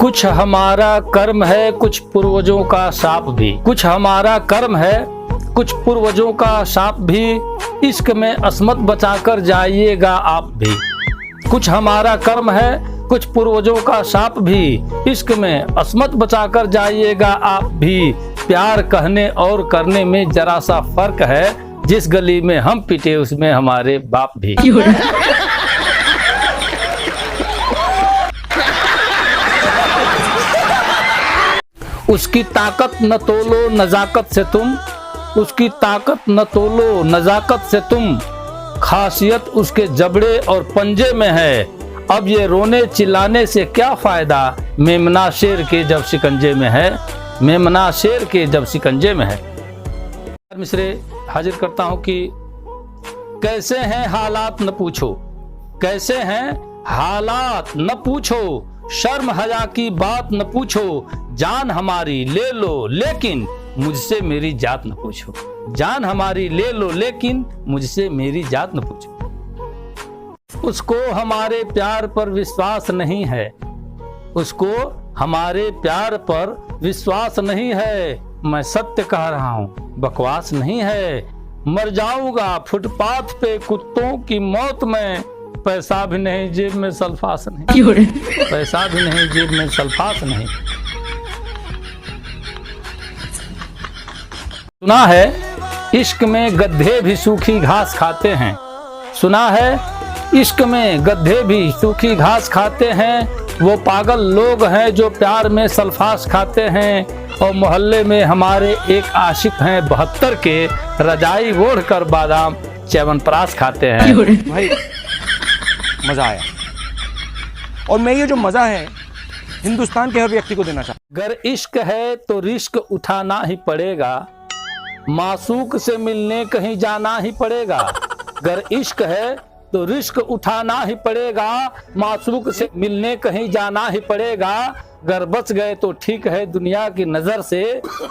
कुछ हमारा कर्म है कुछ पूर्वजों का शाप भी, कुछ हमारा कर्म है कुछ पूर्वजों का शाप भी, इश्क में अस्मत बचाकर जाइएगा आप भी। कुछ हमारा कर्म है कुछ पूर्वजों का शाप भी, इश्क में अस्मत बचाकर जाइएगा आप भी। प्यार कहने और करने में जरा सा फर्क है, जिस गली में हम पिटे उसमें हमारे बाप भी। उसकी ताकत न तोलो नजाकत से तुम, उसकी ताकत न तोलो नजाकत से तुम, खासियत उसके जबड़े और पंजे में है। अब ये रोने चिल्लाने से क्या फायदा, मेमना शेर के जब शिकंजे में है, मेमना शेर के जब शिकंजे में है। मिसरे हाजिर करता हूं कि कैसे हैं हालात न पूछो, कैसे हैं हालात न पूछो, शर्म हया की बात न पूछो, जान हमारी ले लो लेकिन मुझसे मेरी जात न पूछो, जान हमारी ले लो लेकिन मुझसे मेरी जात न पूछो। उसको हमारे प्यार पर विश्वास नहीं है, उसको हमारे प्यार पर विश्वास नहीं है, मैं सत्य कह रहा हूँ बकवास नहीं है। मर जाऊंगा फुटपाथ पे कुत्तों की मौत में, पैसा भी नहीं जेब में सल्फास नहीं, पैसा भी नहीं जेब में सल्फास नहीं। सुना है इश्क में गधे भी सूखी घास खाते हैं, सुना है इश्क में गधे भी सूखी घास खाते हैं, वो पागल लोग हैं जो प्यार में सल्फास खाते हैं। और मोहल्ले में हमारे एक आशिक हैं 72 के, रजाई ओढ़ कर बादाम च्यवनप्राश खाते हैं। भाई मजा आया, और मैं ये जो मजा है हिंदुस्तान के हर व्यक्ति को देना चाहता हूं। अगर इश्क है तो रिस्क उठाना ही पड़ेगा, मासूक से मिलने कहीं जाना ही पड़ेगा। अगर इश्क है तो रिस्क उठाना ही पड़ेगा, मासूक से मिलने कहीं जाना ही पड़ेगा। अगर बच गए तो ठीक है दुनिया की नजर से,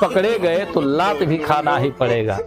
पकड़े गए तो लात भी खाना ही पड़ेगा।